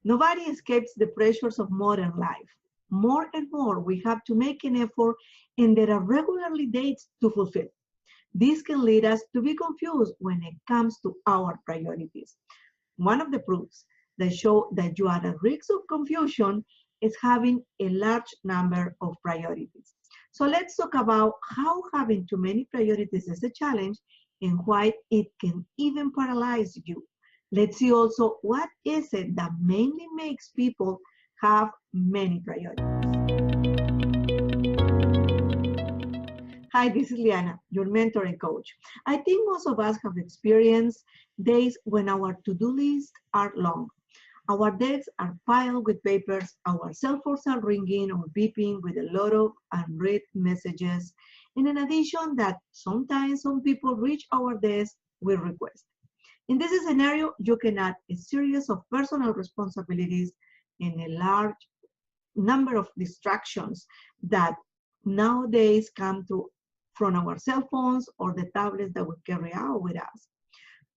Nobody escapes the pressures of modern life. More and more, we have to make an effort, and there are regularly dates to fulfill. This can lead us to be confused when it comes to our priorities. One of the proofs that show that you are at risk of confusion is having a large number of priorities. So let's talk about how having too many priorities is a challenge and why it can even paralyze you. Let's see also what is it that mainly makes people have many priorities. Hi, this is Liana, your mentor and coach. I think most of us have experienced days when our to-do lists are long. Our desks are piled with papers, our cell phones are ringing or beeping with a lot of unread messages. And in addition, that sometimes some people reach our desk with requests. In this scenario, you can add a series of personal responsibilities and a large number of distractions that nowadays come from our cell phones or the tablets that we carry out with us.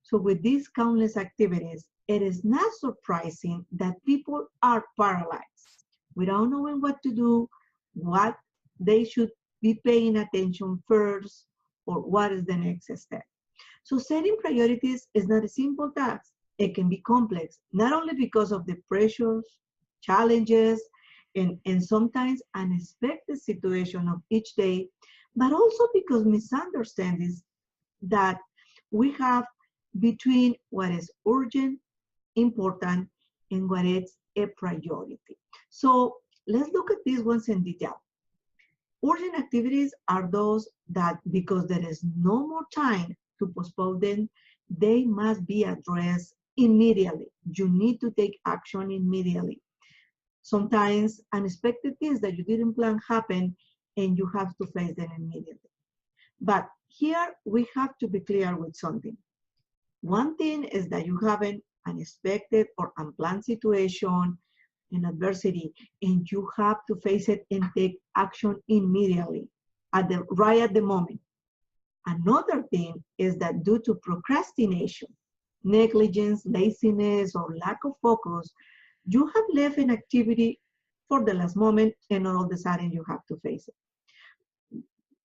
So with these countless activities, it is not surprising that people are paralyzed without knowing what to do, what they should be paying attention first, or what is the next step. So setting priorities is not a simple task. It can be complex, not only because of the pressures, challenges, and sometimes unexpected situation of each day, but also because misunderstandings that we have between what is urgent, important, and what is a priority. So let's look at these ones in detail. Urgent activities are those that, because there is no more time to postpone them, they must be addressed immediately. You need to take action immediately. Sometimes unexpected things that you didn't plan happen and you have to face them immediately. But here we have to be clear with something. One thing is that you have an unexpected or unplanned situation, an adversity, and you have to face it and take action immediately, right at the moment. Another thing is that due to procrastination, negligence, laziness, or lack of focus, you have left an activity for the last moment and all of a sudden you have to face it.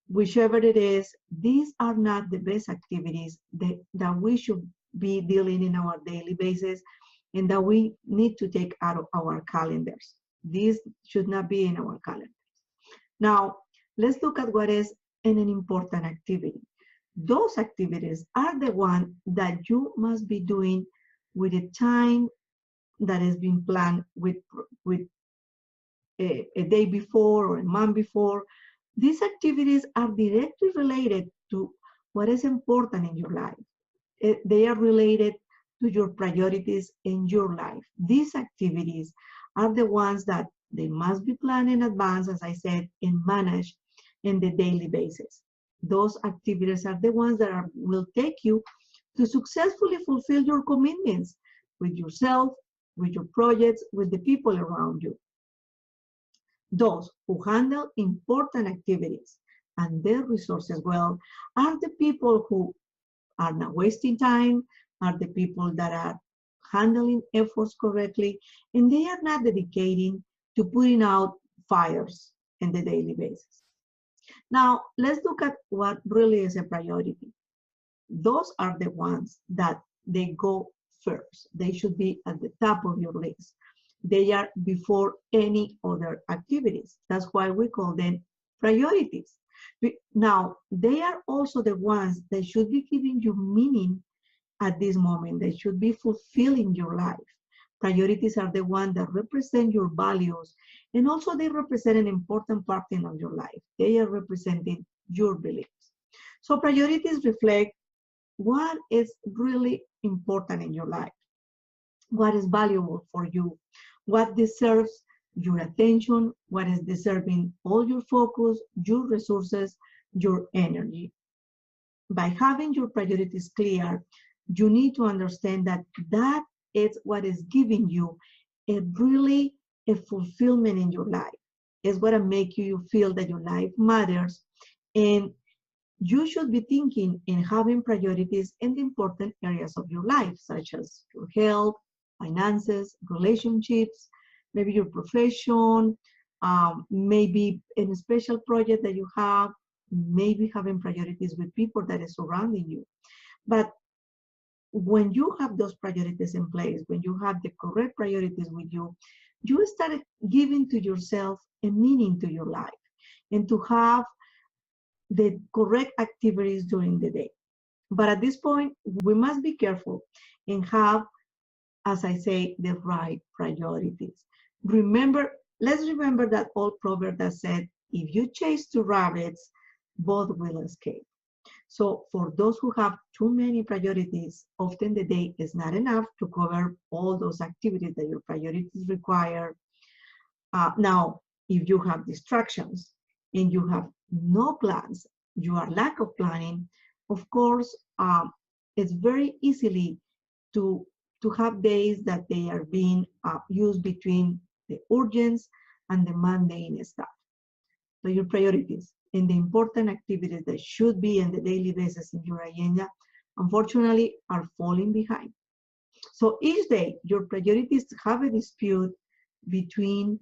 Whichever it is, these are not the best activities that we should be dealing in our daily basis and that we need to take out of our calendars. These should not be in our calendars. Now, let's look at what is an important activity. Those activities are the ones that you must be doing with a time that has been planned with a day before or a month before. These activities are directly related to what is important in your life. They are related to your priorities in your life. These activities are the ones that they must be planned in advance, as I said, and managed in the daily basis. Those activities are the ones that will take you to successfully fulfill your commitments with yourself, with your projects, with the people around you. Those who handle important activities and their resources well are the people who are not wasting time, are the people that are handling efforts correctly, and they are not dedicating to putting out fires in the daily basis. Now, let's look at what really is a priority. Those are the ones that they go first. They should be at the top of your list. They are before any other activities. That's why we call them priorities. Now, they are also the ones that should be giving you meaning at this moment. They should be fulfilling your life. Priorities are the ones that represent your values, and also they represent an important part of your life. They are representing your beliefs. So priorities reflect what is really important in your life, what is valuable for you, what deserves your attention, what is deserving all your focus, your resources, your energy. By having your priorities clear, you need to understand that that is what is giving you a fulfillment in your life. It's what will make you feel that your life matters. And you should be thinking and having priorities in the important areas of your life, such as your health, finances, relationships, maybe your profession, maybe in a special project that you have, maybe having priorities with people that is surrounding you. But when you have those priorities in place, when you have the correct priorities with you, you start giving to yourself a meaning to your life and to have the correct activities during the day. But at this point, we must be careful and have, as I say, the right priorities. Let's remember that old proverb that said, if you chase two rabbits, both will escape. So for those who have too many priorities, often the day is not enough to cover all those activities that your priorities require. Now, if you have distractions and you have no plans, your lack of planning, of course, it's very easily to have days that they are being used between the urgent and the mundane stuff. So your priorities and the important activities that should be on the daily basis in your agenda, unfortunately, are falling behind. So each day, your priorities have a dispute between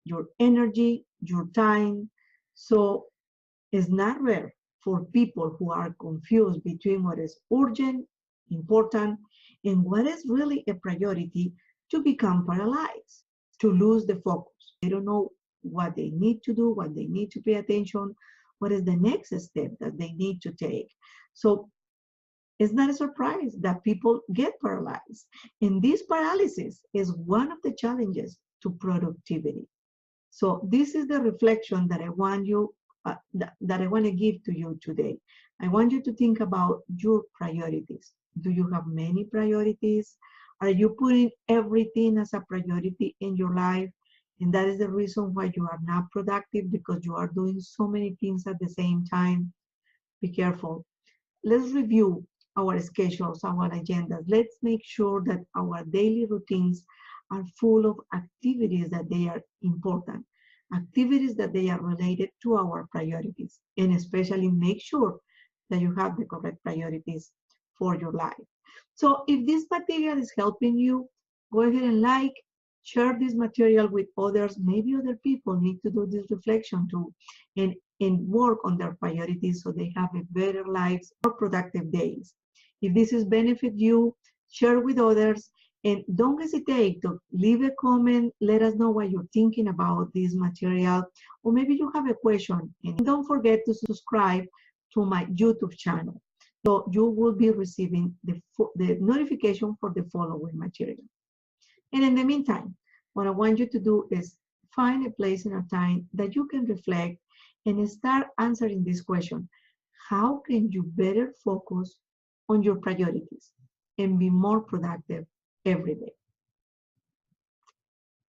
your energy, your time. So it's not rare for people who are confused between what is urgent, important, and what is really a priority to become paralyzed, to lose the focus. They don't know what they need to do, what they need to pay attention, what is the next step that they need to take. So it's not a surprise that people get paralyzed. And this paralysis is one of the challenges to productivity. So this is the reflection that I want you that I want to give to you today. I want you to think about your priorities. Do you have many priorities? Are you putting everything as a priority in your life? And that is the reason why you are not productive, because you are doing so many things at the same time. Be careful. Let's review our schedules, our agendas. Let's make sure that our daily routines are full of activities that they are important, activities that they are related to our priorities, and especially make sure that you have the correct priorities for your life. So if this material is helping you, go ahead and share this material with others. Maybe other people need to do this reflection too and work on their priorities so they have a better lives, more productive days. If this is benefit you, share with others. And don't hesitate to leave a comment. Let us know what you're thinking about this material. Or maybe you have a question. And don't forget to subscribe to my YouTube channel, so you will be receiving the notification for the following material. And in the meantime, what I want you to do is find a place and a time that you can reflect and start answering this question. How can you better focus on your priorities and be more productive every day?